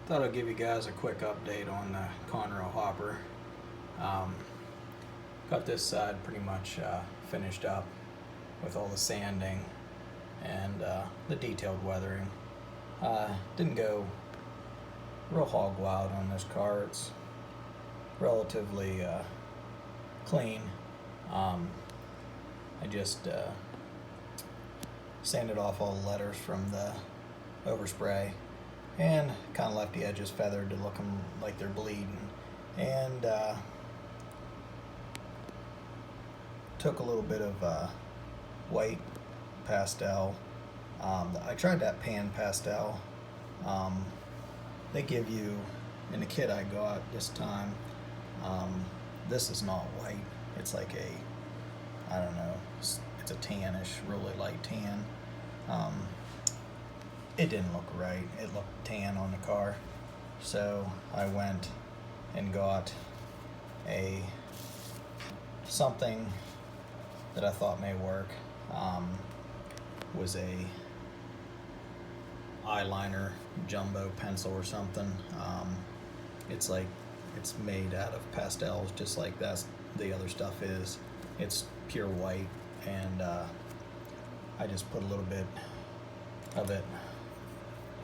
Thought I'd give you guys a quick update on the Conrail hopper. Um, got this side pretty much finished up with all the sanding and the detailed weathering. Didn't go real hog wild on this car. It's relatively clean. I just sanded off all the letters from the overspray and kind of left the edges feathered to look like they're bleeding, and took a little bit of white pastel. I tried that pan pastel. They give you, in the kit I got this time, this is not white. It's like I don't know, it's a tannish, really light tan. It didn't look right. It looked tan on the car. So I went and got something that I thought may work. Was a eyeliner jumbo pencil or something. It's made out of pastels, just like the other stuff is. It's pure white, and I just put a little bit of it.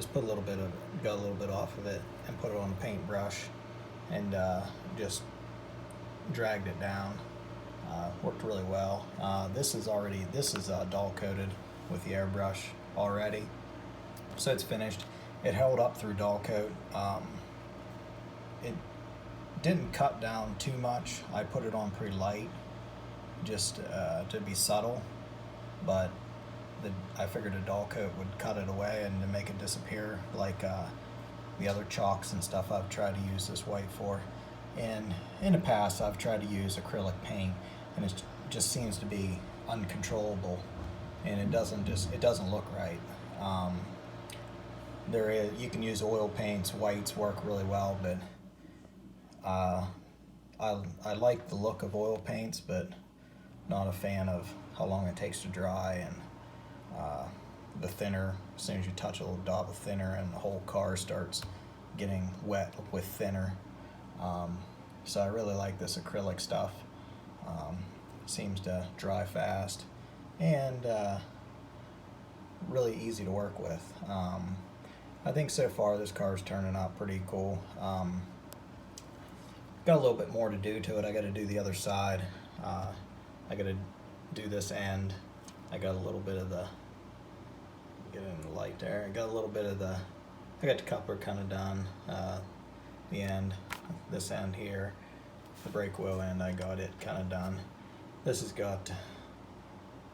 Got a little bit off of it and put it on the paintbrush, and just dragged it down. Worked really well. This is dull coated with the airbrush already, so it's finished. It held up through dull coat. It didn't cut down too much. I put it on pretty light, just to be subtle, but I figured a dull coat would cut it away and to make it disappear, like the other chalks and stuff I've tried to use this white for. And in the past I've tried to use acrylic paint, and it just seems to be uncontrollable, and it doesn't look right. You can use oil paints, whites work really well, but I like the look of oil paints, but not a fan of how long it takes to dry, and the thinner, as soon as you touch a little dot of thinner, and the whole car starts getting wet with thinner. So I really like this acrylic stuff. Seems to dry fast, and really easy to work with. I think so far this car is turning out pretty cool. Got a little bit more to do to it. I got to do the other side. I got to do this end. I got a little bit of get in the light there. I got the coupler kind of done. The end, this end here, the brake wheel end, I got it kind of done. This has got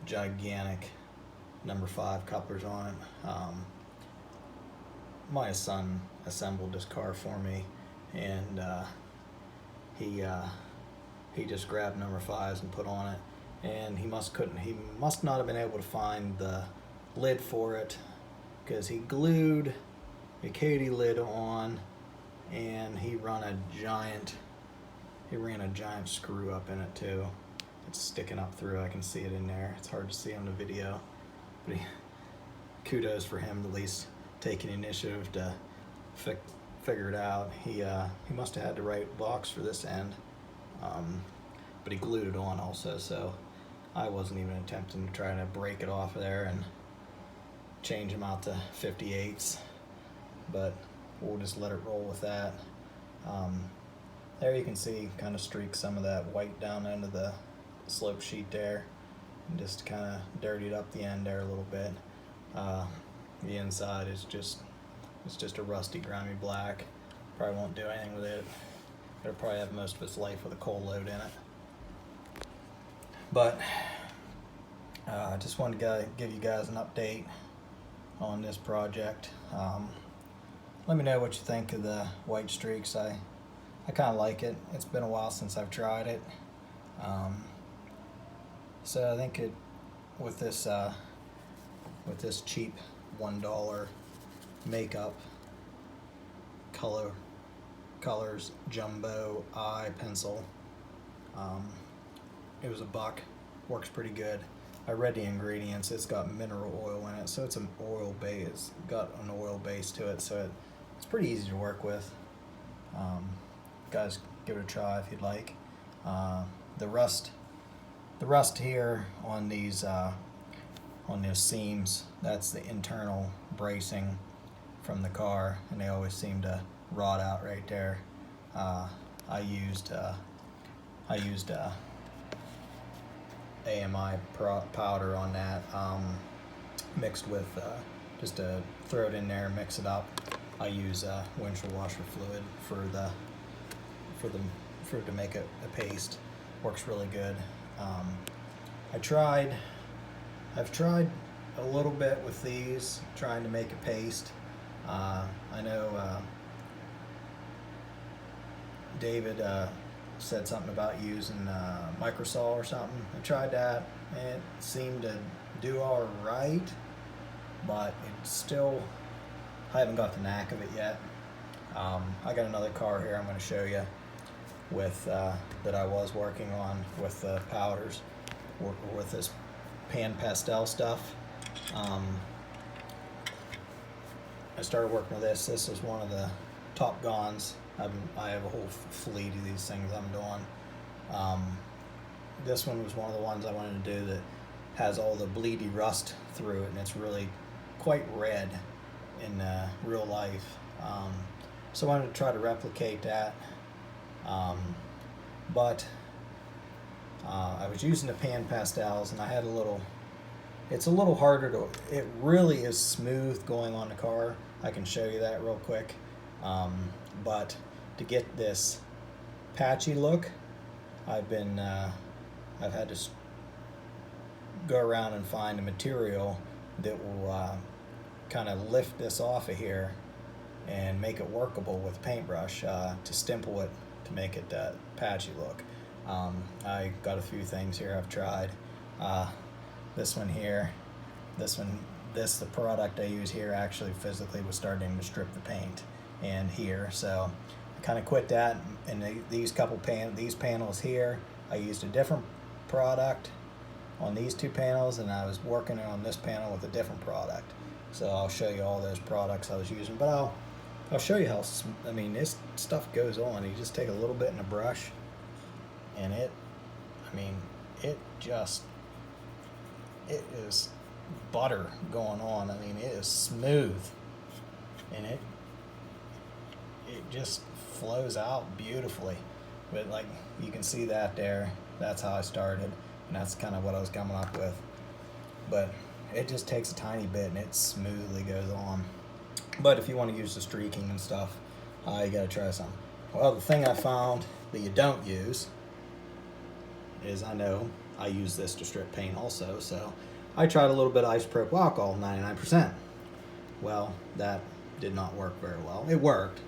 gigantic number 5 couplers on it. My son assembled this car for me, and he just grabbed number 5s and put on it, and he must not have been able to find the lid for it, because he glued a Katy lid on, and he ran a giant screw up in it too. It's sticking up through. I can see it in there. It's hard to see on the video, but kudos for him to at least taking initiative to figure it out. He must have had the right box for this end, but he glued it on also, so I wasn't even attempting to try to break it off of there and change them out to 58s, but we'll just let it roll with that. There you can see kind of streak some of that white down into the slope sheet there, and just kind of dirtied up the end there a little bit. The inside is just a rusty, grimy black. Probably won't do anything with it. It'll probably have most of its life with a coal load in it. But I just wanted to give you guys an update on this project. Let me know what you think of the white streaks. I kind of like it. It's been a while since I've tried it. So I think with this cheap $1 makeup colors jumbo eye pencil, it was $1. Works pretty good. I read the ingredients. It's got mineral oil in it, so it's an oil base. It's got an oil base to it, so it's it's pretty easy to work with. Guys, give it a try if you'd like. The rust here on these seams, that's the internal bracing from the car, and they always seem to rot out right there. I used AMI powder on that, mixed with just to throw it in there, mix it up. I use windshield washer fluid to make a paste. Works really good. I've tried a little bit with these, trying to make a paste. I know David said something about using microsaw or something. I tried that, and it seemed to do all right, but it's still, I haven't got the knack of it yet. I got another car here I'm going to show you with that I was working on with powders, with this pan pastel stuff. I started working with this. This is one of the Top Gons. I have a whole fleet of these things I'm doing. This one was one of the ones I wanted to do that has all the bleedy rust through it, and it's really quite red in real life. So I wanted to try to replicate that. But I was using the pan pastels, and I had it's a little harder to, it really is smooth going on the car. I can show you that real quick. But to get this patchy look, I've had to go around and find a material that will kind of lift this off of here and make it workable with a paintbrush, to stipple it to make it patchy look. I got a few things here I've tried. This one here, the product I use here actually physically was starting to strip the paint and here, so I kind of quit that. And these panels here, I used a different product on these two panels, and I was working on this panel with a different product. So I'll show you all those products I was using, but I'll show you how, I mean, this stuff goes on. You just take a little bit in a brush, and it is butter going on. I mean, it is smooth, and it just flows out beautifully. But like, you can see that there, that's how I started, and that's kind of what I was coming up with. But it just takes a tiny bit, and it smoothly goes on. But if you want to use the streaking and stuff, you gotta try something. Well, the thing I found that you don't use is, I know I use this to strip paint also, so I tried a little bit of isopropyl alcohol, 99%. Well, that did not work very well. It worked,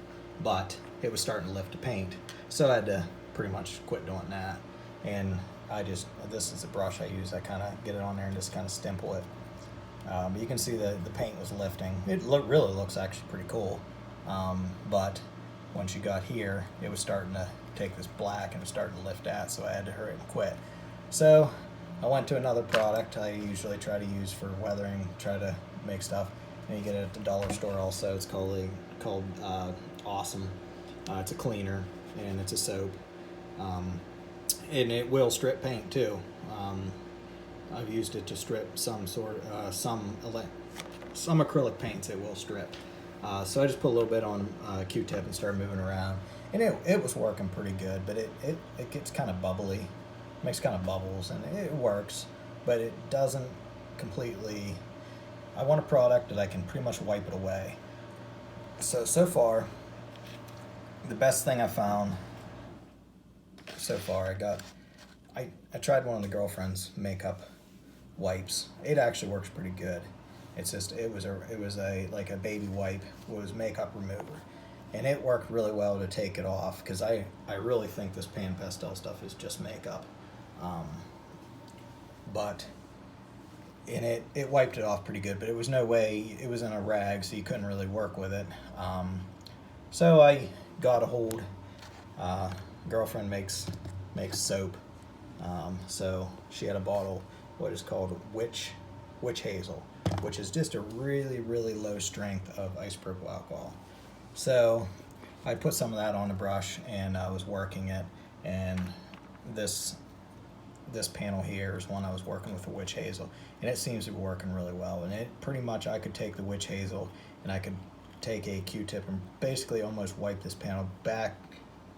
but it was starting to lift the paint, so I had to pretty much quit doing that. And this is a brush I use. I kind of get it on there and just kind of stipple it. But you can see the paint was lifting. It really looks actually pretty cool. But once you got here, it was starting to take this black and it was starting to lift that, so I had to hurry and quit. So I went to another product I usually try to use for weathering, try to make stuff. And you get it at the dollar store also. It's called Awesome. It's a cleaner, and it's a soap. And it will strip paint too. I've used it to strip some acrylic paints. It will strip. So I just put a little bit on a Q-tip and started moving around, and it was working pretty good. But it gets kind of bubbly, makes kind of bubbles, and it works, but it doesn't completely. I want a product that I can pretty much wipe it away. So far, the best thing I found so far, I tried one of the girlfriend's makeup wipes. It actually works pretty good. It's just it was like a baby wipe. It was makeup remover, and it worked really well to take it off, because I really think this pan pastel stuff is just makeup. But it wiped it off pretty good, but it was no way, it was in a rag, so you couldn't really work with it. So I got a hold. Girlfriend makes soap, so she had a bottle what is called witch hazel, which is just a really low strength of isopropyl alcohol. So I put some of that on the brush and I was working it, and this panel here is one I was working with the witch hazel, and it seems to be working really well. And it pretty much, I could take the witch hazel and I could take a Q-tip and basically almost wipe this panel back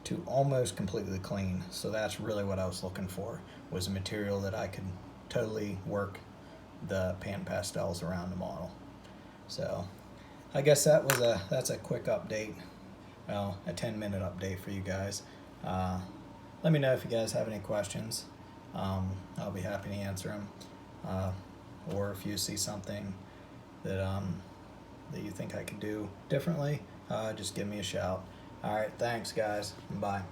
to almost completely clean. So that's really what I was looking for, was a material that I could totally work the pan pastels around the model. So I guess that's a quick update, well, a 10-minute update for you guys. Let me know if you guys have any questions. I'll be happy to answer them. Or if you see something that that you think I could do differently, just give me a shout. All right, thanks guys. Bye.